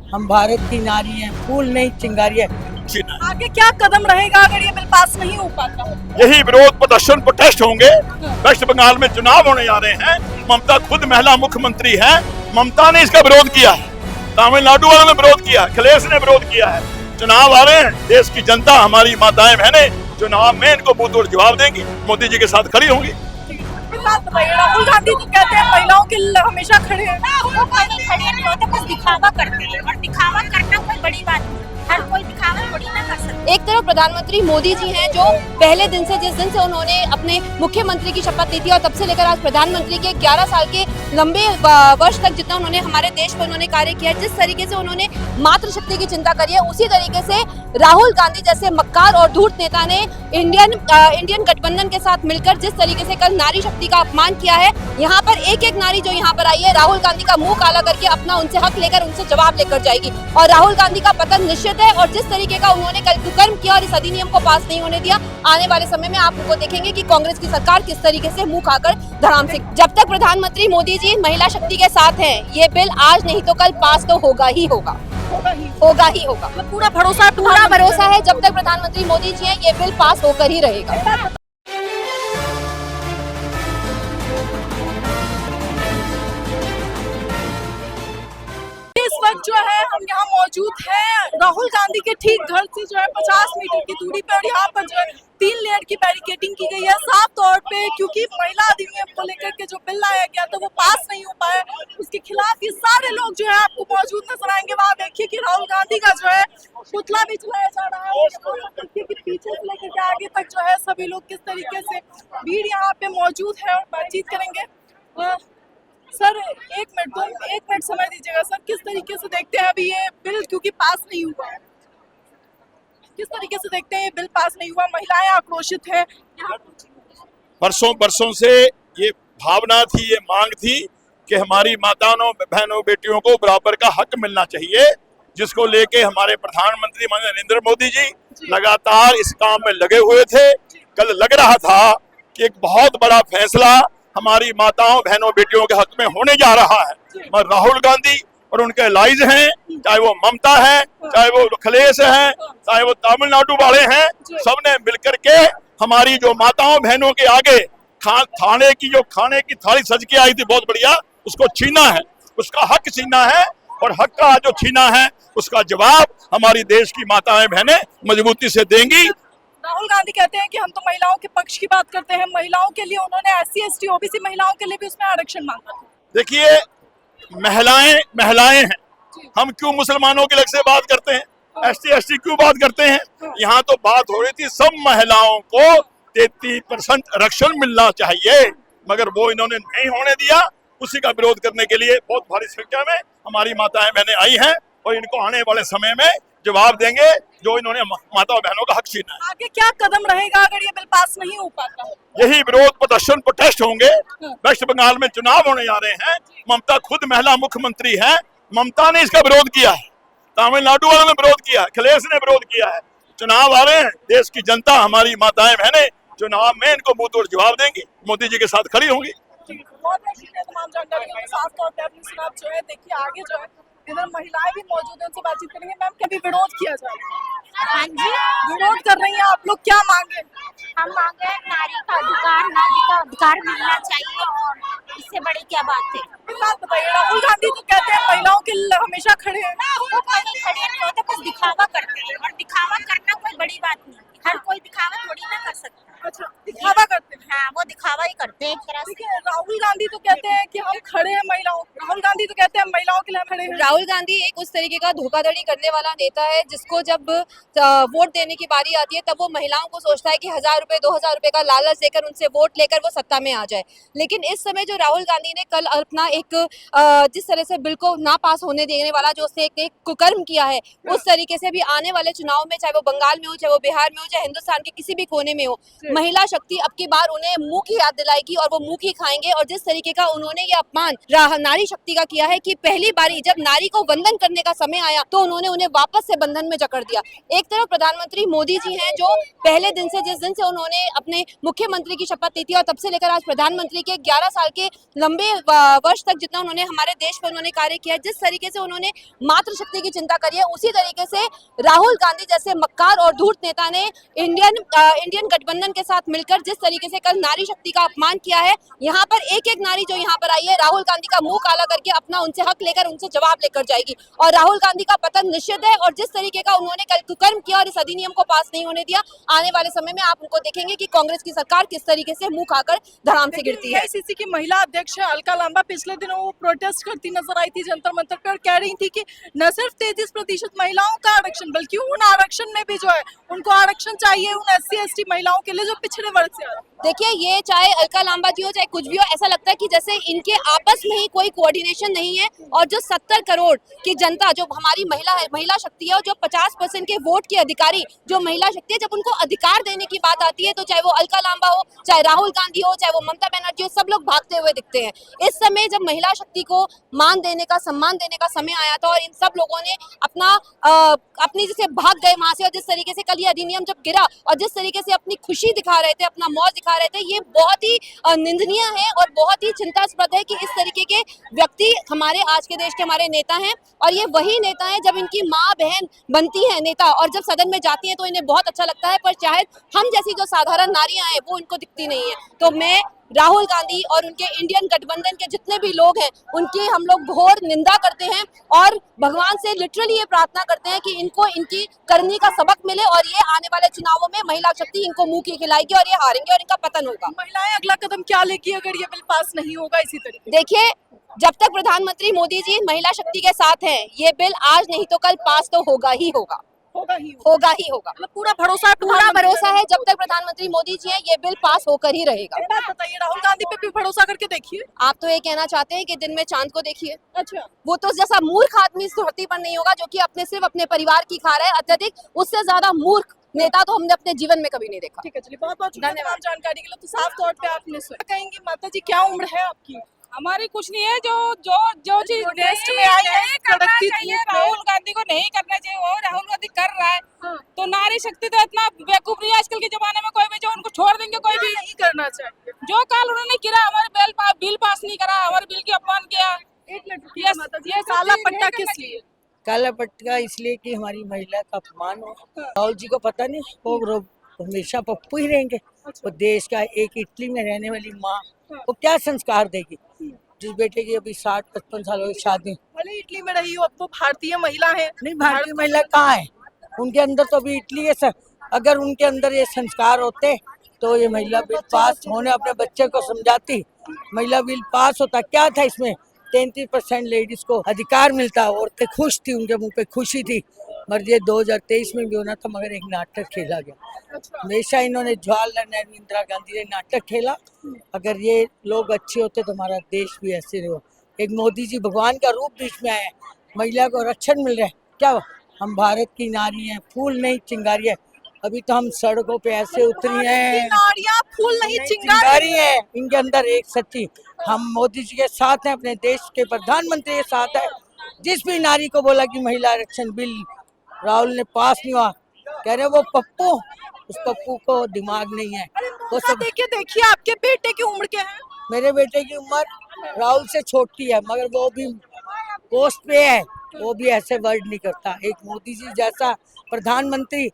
हम भारत की नारी हैं, फूल नहीं चिंगारी है। आगे क्या कदम रहेगा अगर ये बिल पास नहीं हो पाता? यही विरोध प्रदर्शन प्रोटेस्ट होंगे। वेस्ट बंगाल में चुनाव होने जा रहे हैं। ममता खुद महिला मुख्यमंत्री है। ममता ने इसका विरोध किया है, तमिलनाडु वालों ने विरोध किया, अखिलेश ने विरोध किया है। चुनाव आ रहे हैं, देश की जनता, हमारी माताएं बहनें चुनाव में इनको मुंह तोड़ जवाब देंगी, मोदी जी के साथ खड़ी होंगी। राहुल गांधी तो कहते हैं महिलाओं के लिए हमेशा खड़े हैं। वो कहीं खड़े नहीं होते, बस दिखावा करते हैं और दिखावा करना कोई बड़ी बात नहीं। हर कोई दिखावा थोड़ी ना कर सकता। एक तरफ प्रधानमंत्री मोदी जी हैं जो पहले दिन से, जिस दिन से उन्होंने अपने मुख्यमंत्री की शपथ ली थी और तब से लेकर आज प्रधानमंत्री के 11 साल के लंबे वर्ष तक जितना उन्होंने हमारे देश पर उन्होंने कार्य किया है, जिस तरीके से उन्होंने मातृशक्ति की चिंता करी है, उसी तरीके से राहुल गांधी जैसे मक्कार और धूर्त नेता ने इंडियन गठबंधन के साथ मिलकर जिस तरीके से कल नारी शक्ति का अपमान किया है, यहाँ पर एक एक नारी जो यहाँ पर आई है राहुल गांधी का मुंह काला करके अपना उनसे हक लेकर उनसे जवाब लेकर जाएगी और राहुल गांधी का पतन निश्चित है। और जिस तरीके का उन्होंने कल कुकर्म किया और इस अधिनियम को पास नहीं होने दिया, आने वाले समय में आप उनको देखेंगे कि कांग्रेस की सरकार किस तरीके से मुंह खाकर धड़ाम से। जब तक प्रधानमंत्री मोदी जी महिला शक्ति के साथ हैं, ये बिल आज नहीं तो कल पास तो होगा ही होगा। पूरा भरोसा है जब तक प्रधानमंत्री मोदी जी हैं, ये बिल पास होकर ही रहेगा। इस वक्त जो है हम यहाँ मौजूद हैं राहुल गांधी के ठीक घर से जो है 50 मीटर की दूरी पे, और यहाँ पर जो है 3 लेयर की बैरिकेडिंग की गई है साफ तौर पे, क्योंकि महिला अधिनियम को लेकर के जो बिल लाया गया था वो पास नहीं हो पाया, उसके खिलाफ ये सारे लोग जो है आपको मौजूद नजर आएंगे। वहाँ देखिए कि राहुल गांधी का जो है पुतला भी चलाया जा रहा है, देखिए कि पीछे से लेकर के आगे तक जो है सभी लोग किस तरीके से भीड़ यहाँ पे मौजूद है और बातचीत करेंगे। सर एक मिनट समय दीजिएगा सर, किस तरीके से देखते हैं अभी ये बिल, क्योंकि पास नहीं हुआ, किस तरीके से देखते हैं ये बिल पास नहीं हुआ, महिलाएं आक्रोशित है। बरसों से ये भावना थी, ये मांग थी कि हमारी माताओं बहनों बेटियों को बराबर का हक मिलना चाहिए, जिसको लेके हमारे प्रधानमंत्री नरेंद्र मोदी जी लगातार इस काम में लगे हुए थे। कल लग रहा था कि एक बहुत बड़ा फैसला हमारी माताओं बहनों बेटियों के हक में होने जा रहा है, मगर राहुल गांधी और उनके एलाइज हैं, चाहे वो ममता है, चाहे वो अखिलेश हैं, चाहे वो तमिलनाडु वाले हैं, सबने मिलकर के हमारी जो माताओं बहनों के आगे खाने की थाली सज के आई थी बहुत बढ़िया, उसको छीना है, उसका हक छीना है, और हक का जो छीना है उसका जवाब हमारी देश की माताएं बहनें मजबूती से देंगी। राहुल गांधी कहते हैं कि हम तो महिलाओं के पक्ष की बात करते हैं, महिलाओं के लिए उन्होंने SC ST OBC महिलाओं के लिए भी उसमें आरक्षण मांगा था। देखिए, महिलाएं हैं, हम क्यों मुसलमानों के अलग से बात करते हैं, ST ST क्यों बात करते हैं? यहाँ तो बात हो रही थी सब महिलाओं को 33% आरक्षण मिलना चाहिए, मगर वो इन्होंने नहीं होने दिया। उसी का विरोध करने के लिए बहुत भारी संख्या में हमारी माताएं बहनें आई हैं और इनको आने वाले समय में जवाब देंगे जो इन्होंने माता बहनों का हक छीना है। आगे क्या कदम रहेगा अगर ये बिल पास नहीं हो पाता? यही विरोध प्रदर्शन प्रोटेस्ट होंगे। वेस्ट बंगाल में चुनाव होने जा रहे हैं। ममता खुद महिला मुख्यमंत्री है। ममता ने इसका विरोध किया है, तमिलनाडु वालों ने विरोध किया, अखिलेश ने विरोध किया है। चुनाव आ रहे हैं, देश की जनता, हमारी माताएं बहनें चुनाव में इनको मुंह तोड़ जवाब देंगी, मोदी जी के साथ खड़ी होंगी। बहुत तमाम जानकारी साफ तौर पर अपनी सुनाब जो है। देखिए आगे जो है इधर महिलाएं भी मौजूद हैं, उनसे बातचीत करेंगे। मैम, कभी विरोध किया जाए? हाँ जी, विरोध कर रही हैं आप लोग, क्या मांगे? हम मांगे नारी का अधिकार मिलना चाहिए, और इससे बड़ी क्या बात है। एक बात बताइए, राहुल गांधी तो कहते हैं महिलाओं के लिए हमेशा खड़े हैं। वो कहीं खड़े नहीं होते, बस दिखावा करते हैं और दिखावा करना कोई बड़ी बात नहीं। हर कोई दिखावा थोड़ी ना कर सकता। अच्छा, दिखावा करते हैं? हाँ, वो दिखावा ही करते हैं एक तरह से। राहुल गांधी तो कहते हैं कि हम खड़े हैं महिलाओं, राहुल गांधी तो कहते हैं महिलाओं के लिए खड़े हैं। राहुल गांधी एक उस तरीके का धोखाधड़ी करने वाला नेता है, जिसको जब वोट देने की बारी आती है तब वो महिलाओं को सोचता है कि 1000 रुपए 2000 रुपए का लालच देकर उनसे वोट लेकर वो सत्ता में आ जाए। लेकिन इस समय जो राहुल गांधी ने कल अपना एक जिस तरह से बिल को ना पास होने देने वाला जो उसने एक कुकर्म किया है, उस तरीके से भी आने वाले चुनाव में, चाहे वो बंगाल में हो, चाहे वो बिहार में हो, चाहे हिंदुस्तान के किसी भी कोने में हो, महिला शक्ति अब की बार उन्हें उन्हें मुंह की याद दिलाएगी और वो मुंह की खाएंगे। और जिस तरीके का उन्होंने ये अपमान नारी शक्ति का किया है कि पहली बारी जब नारी को वंदन करने का समय आया तो उन्होंने उन्हें वापस से बंधन में जकड़ दिया। एक तरफ प्रधानमंत्री मोदी जी हैं जो पहले दिन से, जिस दिन से उन्होंने अपने मुख्यमंत्री की शपथ ली थी और तब से लेकर आज प्रधानमंत्री के 11 साल के लंबे वर्ष तक जितना उन्होंने हमारे देश पर उन्होंने कार्य किया, जिस तरीके से उन्होंने मातृशक्ति की चिंता करी है, उसी तरीके से राहुल गांधी जैसे मक्कार और धूर्त नेता ने इंडियन गठबंधन के साथ मिलकर जिस तरीके से कल नारी शक्ति का अपमान किया है, यहाँ पर एक एक नारी जो यहाँ पर आई है राहुल गांधी का मुंह काला करके अपना उनसे हक लेकर उनसे जवाब लेकर जाएगी और राहुल गांधी का पतन निश्चित है। और जिस तरीके का उन्होंने कल कुकर्म किया और इस अधिनियम को पास नहीं होने दिया, आने वाले समय में आप उनको देखेंगे कि कांग्रेस की सरकार किस तरीके से मुंह खाकर धराम से गिरती है। आईसीसी की महिला अध्यक्ष अलका लांबा पिछले दिनों वो प्रोटेस्ट करती नजर आई थी जंतर मंतर पर और कह रही थी कि न सिर्फ 33% महिलाओं का आरक्षण बल्कि उन आरक्षण में भी जो है उनको आरक्षण चाहिए उन SC/ST महिलाओं के लिए जो पिछड़े वर्ग से आए। देखिए, ये चाहे अलका लांबा जी हो चाहे कुछ भी हो, ऐसा लगता है कि जैसे इनके आपस में ही कोई कोऑर्डिनेशन नहीं है। और जो 70 करोड़ की जनता जो हमारी महिला शक्ति है और जो 50% के वोट के अधिकारी जो महिला शक्ति है, जब उनको अधिकार देने की बात आती है तो चाहे वो अलका लांबा हो, चाहे राहुल गांधी हो, चाहे वो ममता बनर्जी हो, सब लोग भागते हुए दिखते हैं। इस समय जब महिला शक्ति को मान देने का, सम्मान देने का समय आया था और इन सब लोगों ने अपनी जैसे भाग गए वहां से, और जिस तरीके से कल ये अधिनियम जब गिरा और जिस तरीके से अपनी खुशी दिखा रहे थे, अपना मौज दिखा रहे थे, ये बहुत ही निंदनीय है और बहुत ही चिंतास्पद है कि इस तरीके के व्यक्ति हमारे आज के देश के हमारे नेता हैं। और ये वही नेता हैं जब इनकी माँ बहन बनती है नेता और जब सदन में जाती हैं तो इन्हें बहुत अच्छा लगता है, पर शायद हम जैसी जो साधारण नारियां हैं वो इनको दिखती नहीं है। तो मैं राहुल गांधी और उनके इंडियन गठबंधन के जितने भी लोग हैं उनकी हम लोग घोर निंदा करते हैं और भगवान से लिटरली ये प्रार्थना करते हैं कि इनको इनकी करनी का सबक मिले और ये आने वाले चुनावों में महिला शक्ति इनको मुंह की खिलाएगी और ये हारेंगे और इनका पतन होगा। महिलाएं अगला कदम क्या लेगी अगर ये बिल पास नहीं होगा? इसी तरीके देखिए, जब तक प्रधानमंत्री मोदी जी महिला शक्ति के साथ हैं, ये बिल आज नहीं तो कल पास तो होगा ही होगा। मतलब पूरा भरोसा है जब तक प्रधानमंत्री मोदी जी हैं, ये बिल पास होकर ही रहेगा। एक बात बताइए, राहुल गांधी पे भी भरोसा करके देखिए। आप तो ये कहना चाहते हैं कि दिन में चांद को देखिए। अच्छा, वो तो जैसा मूर्ख आदमी इस धरती पर नहीं होगा जो कि सिर्फ अपने परिवार की खा रहा है अत्यधिक, उससे ज्यादा मूर्ख नेता तो हमने अपने जीवन में कभी नहीं देखा। ठीक है, चलिए बहुत बहुत धन्यवाद जानकारी के लिए। तो साफ तौर पे आपने कहेंगे माता जी क्या उम्र है आपकी? हमारी कुछ नहीं है, जो चीज प्रोटेस्ट में आई है करना चाहिए राहुल गांधी को नहीं करना चाहिए, वो राहुल गांधी कर रहा है। हाँ। तो नारी शक्ति तो इतना बेवकूफ नहीं है आजकल के जमाने में, कोई भी जो उनको छोड़ देंगे, कोई भी नहीं करना चाहिए। जो काल उन्होंने किया, हमारे बिल पास नहीं करा, हमारे बिल की अपमान किया। एक मिनट माता जी, काला पट्टा किस लिए? काला पट्टा इसलिए कि हमारी महिला का अपमान हो। राहुल जी को पता नहीं, वो हमेशा पप्पू ही रहेंगे। वो देश का एक इटली में रहने वाली माँ वो क्या संस्कार देगी जिस बेटे की अभी 60-55 साल हो शादी? भले इटली में रही हो, अब वो भारतीय महिला है। नहीं, भारतीय महिला कहाँ है? उनके अंदर तो अभी इटली है सर। अगर उनके अंदर ये संस्कार होते तो ये महिला बिल पास होने अपने बच्चे को समझाती, महिला बिल पास होता। क्या था इसमें? 33% लेडीज को अधिकार मिलता, औरतें खुश थी, उनके मुंह पे खुशी थी। मगर ये 2023 में भी होना था, मगर एक नाटक खेला गया। हमेशा इन्होंने जवाहरलाल नेहरू, इंदिरा गांधी ने नाटक खेला। अगर ये लोग अच्छे होते तो हमारा देश भी ऐसे रहो। एक मोदी जी भगवान का रूप बीच में आया, महिला को रक्षण मिल रहा है। क्या हम भारत की नारी हैं, फूल नहीं चिंगारी है। अभी तो हम सड़कों पे ऐसे उतरी हैं, नारियां फूल नहीं चिंगारी है। इनके अंदर एक सच्ची, हम मोदी जी के साथ हैं, अपने देश के प्रधानमंत्री के साथ है। जिस भी नारी को बोला कि महिला आरक्षण बिल राहुल ने पास नहीं हुआ, कह रहे वो पप्पू, उस पप्पू को दिमाग नहीं है। वो सब देखिए आपके बेटे की उम्र क्या है? मेरे बेटे की उम्र राहुल से छोटी है, मगर वो भी पोस्ट पे है, वो भी ऐसे वर्ड नहीं करता। एक मोदी जी जैसा प्रधानमंत्री